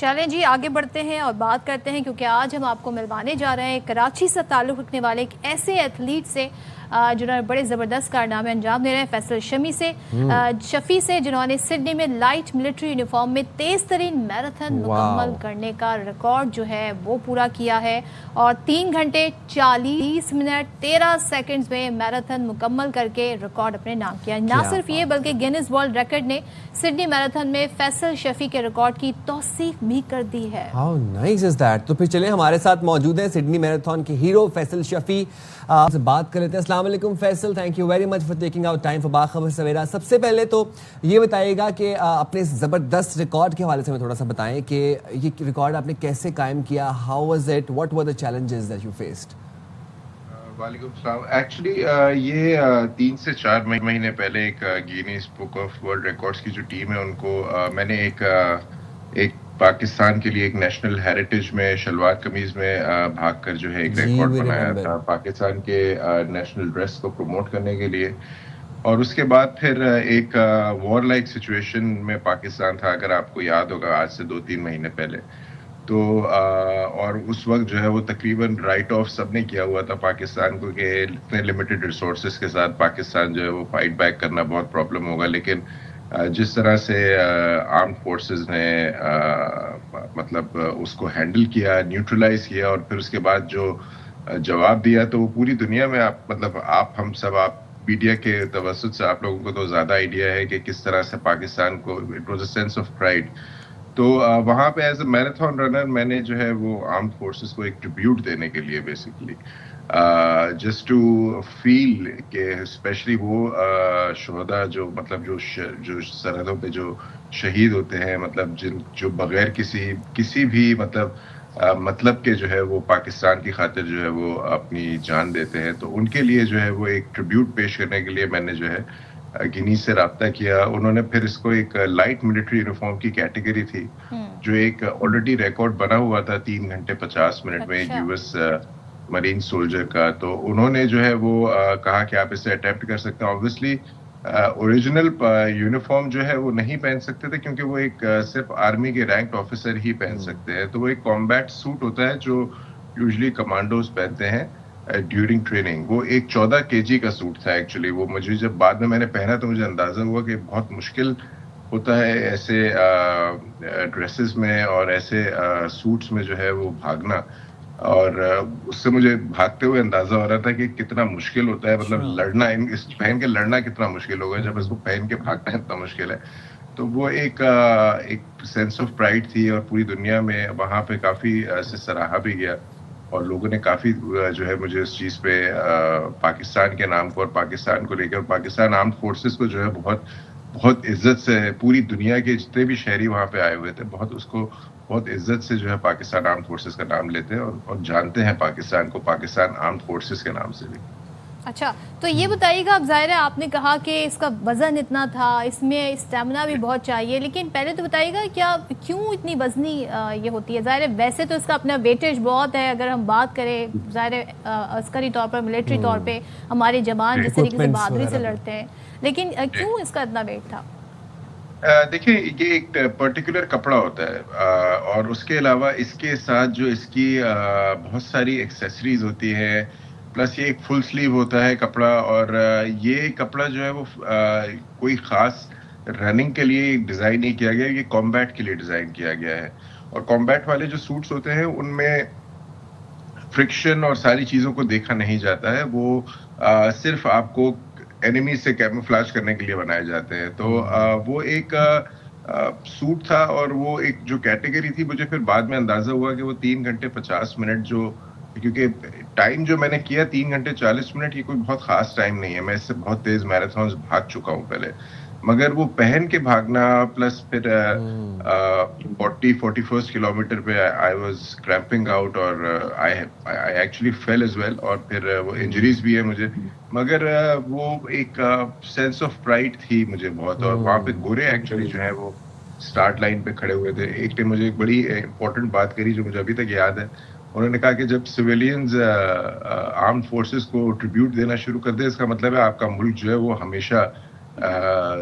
چلیں جی آگے بڑھتے ہیں اور بات کرتے ہیں، کیونکہ آج ہم آپ کو ملوانے جا رہے ہیں کراچی سے تعلق رکھنے والے ایک ایسے ایتھلیٹ سے جنہوں نے بڑے زبردست کارنامے انجام دے رہے ہیں، فیصل شفیع سے جنہوں نے سڈنی میں لائٹ ملٹری یونیفارم میں تیز ترین میراتھن مکمل کرنے کا ریکارڈ جو ہے وہ پورا کیا ہے، اور 3 گھنٹے 40 منٹ 13 سیکنڈز میں میراتھن مکمل کر کے ریکارڈ اپنے نام کیا۔ نہ صرف یہ بلکہ گینیز ورلڈ ریکارڈ نے سڈنی میراتھن میں فیصل شفیع کے ریکارڈ کی توثیق بھی کر دی ہے۔ How nice is that؟ تو پھر چلیں ہمارے ساتھ موجود ہیں سڈنی میراتھن کے ہیرو فیصل شفیع، آپ سے بات کر لیتے ہیں۔ السلام علیکم Faisal, thank you very much for taking out time for باخبر سویرا۔ سب سے پہلے تو یہ بتائیے گا کہ اپنے اس زبردست ریکارڈ کے حوالے سے ہمیں تھوڑا سا بتائیں کہ یہ ریکارڈ آپ نے کیسے قائم کیا، how was it, what were the challenges that you faced? وعلیکم السلام۔ ایکچولی یہ 3 سے 4 مہینے پہلے ایک Guinness book of world records کی جو ٹیم ہے ان کو میں نے ایک پاکستان کے لیے ایک نیشنل ہیریٹیج میں شلوار قمیض میں بھاگ کر جو ہے ایک ریکارڈ بنایا تھا پاکستان کے نیشنل ڈریس کو پروموٹ کرنے کے لیے، اور اس کے بعد پھر ایک وار لائک سچویشن میں پاکستان تھا، اگر آپ کو یاد ہوگا آج سے 2-3 مہینے پہلے، تو اور اس وقت جو ہے وہ تقریباً رائٹ آف سب نے کیا ہوا تھا پاکستان کو کہ اتنے لمیٹڈ ریسورسز کے ساتھ پاکستان جو ہے وہ فائٹ بیک کرنا بہت پرابلم ہوگا، لیکن جس طرح سے آرمڈ فورسز نے مطلب اس کو ہینڈل کیا، نیوٹرلائز کیا، اور پھر اس کے بعد جو جواب دیا، تو وہ پوری دنیا میں آپ میڈیا کے توسط سے آپ لوگوں کو تو زیادہ آئیڈیا ہے کہ کس طرح سے پاکستان کو it was a sense of pride. تو وہاں پہ ایز اے میراتھن رنر میں نے جو ہے وہ آرمڈ فورسز کو ایک ٹریبیوٹ دینے کے لیے بیسیکلی جسٹ ٹو فیل کہ اسپیشلی وہ شہداء جو مطلب جو سرحدوں پہ جو شہید ہوتے ہیں، مطلب جو بغیر کسی بھی مطلب کے جو ہے وہ پاکستان کی خاطر جو ہے وہ اپنی جان دیتے ہیں، تو ان کے لیے جو ہے وہ ایک ٹریبیوٹ پیش کرنے کے لیے میں نے جو ہے گینیز سے رابطہ کیا۔ انہوں نے پھر اس کو ایک لائٹ ملٹری یونیفارم کی کیٹیگری تھی جو ایک آلریڈی ریکارڈ بنا ہوا تھا 3 گھنٹے 50 منٹ میں یو ایس مرین سولجر کا، تو انہوں نے جو ہے وہ کہا کہ آپ اسے اٹیمپٹ کر سکتے ہیں۔ اوبویسلی اوریجنل یونیفارم جو ہے وہ نہیں پہن سکتے تھے کیونکہ وہ ایک صرف آرمی کے رینکڈ آفیسر ہی پہن سکتے ہیں، تو وہ ایک کمبیٹ سوٹ ہوتا ہے جو یوزلی کمانڈوز پہنتے ہیں ڈیورنگ ٹریننگ۔ وہ ایک 14 kg کا سوٹ تھا ایکچولی، وہ مجھے جب بعد میں نے پہنا تو مجھے اندازہ ہوا کہ بہت مشکل ہوتا ہے ایسے ڈریسز میں اور ایسے سوٹس میں جو ہے وہ بھاگنا، اور اس سے مجھے بھاگتے ہوئے اندازہ ہو رہا تھا کہ کتنا مشکل ہوتا ہے، مطلب لڑنا اس پہن کے لڑنا کتنا مشکل ہوگا جب اس کو پہن کے بھاگنا اتنا مشکل ہے۔ تو وہ ایک سینس آف پرائڈ تھی، اور پوری دنیا میں وہاں پہ کافی سے سراہا بھی گیا، اور لوگوں نے کافی جو ہے مجھے اس چیز پہ پاکستان کے نام کو اور پاکستان کو لے کے اور پاکستان آرمڈ فورسز کو جو ہے بہت عزت سے پوری دنیا کے جتنے بھی شہری وہاں پہ آئے ہوئے تھے بہت عزت سے جو ہے پاکستان آرمڈ فورسز کا نام لیتے ہیں اور جانتے ہیں پاکستان کو پاکستان آرمڈ فورسز کے نام سے بھی۔ اچھا، تو یہ بتائیے گا، اب ظاہر ہے آپ نے کہا کہ اس کا وزن اتنا تھا، اس میں اسٹیمنا بھی بہت چاہیے، لیکن پہلے تو بتائیے گا کیوں اتنی وزنی یہ ہوتی ہے؟ ظاہر ہے ویسے تو اس کا اپنا ویٹیج بہت ہے، اگر ہم بات کریں ظاہر ہے عسکری طور پر ملٹری طور پہ ہمارے جوان جس طریقے سے بہادری سے لڑتے ہیں، لیکن کیوں اس کا اتنا ویٹ تھا؟ دیکھیں یہ ایک پرٹیکولر کپڑا ہوتا ہے، اور اس کے علاوہ اس کے ساتھ جو اس کی بہت ساری ایکسیسریز ہوتی ہے، پلس یہ ایک فل سلیو ہوتا ہے کپڑا، اور یہ کپڑا جو ہے وہ کوئی خاص رننگ کے لیے ڈیزائن نہیں کیا گیا، یہ کمبیٹ کے لیے ڈیزائن کیا گیا ہے، اور کمبیٹ والے جو سوٹس ہوتے ہیں ان میں فرکشن اور ساری چیزوں کو دیکھا نہیں جاتا ہے، وہ صرف آپ کو اینیمی سے کیموفلاج کرنے کے لیے بنائے جاتے ہیں، تو وہ ایک سوٹ تھا، اور وہ ایک جو کیٹیگری تھی، مجھے پھر بعد میں اندازہ ہوا کہ وہ 3 گھنٹے 50 منٹ جو، کیونکہ ٹائم جو میں نے کیا 3 گھنٹے 40 منٹ، یہ کوئی بہت خاص ٹائم نہیں ہے، میں اس سے بہت تیز میراتھنز بھاگ چکا ہوں پہلے، مگر وہ پہن کے بھاگنا پلس پھر 41 کلومیٹر پہ آئی واز کریمپنگ آؤٹ، اور I actually feel as well, اور پھر وہ انجریز بھی ہے مجھے، مگر وہ ایک سینس آف پرائڈ تھی مجھے بہت، اور وہاں پہ گورے ایکچولی جو ہے وہ سٹارٹ لائن پہ کھڑے ہوئے تھے۔ ایک نے مجھے ایک بڑی امپورٹنٹ بات کری جو مجھے ابھی تک یاد ہے، انہوں نے کہا کہ جب سویلینز آرمڈ فورسز کو ٹریبیوٹ دینا شروع کر دے، اس کا مطلب ہے آپ کا ملک جو ہے وہ ہمیشہ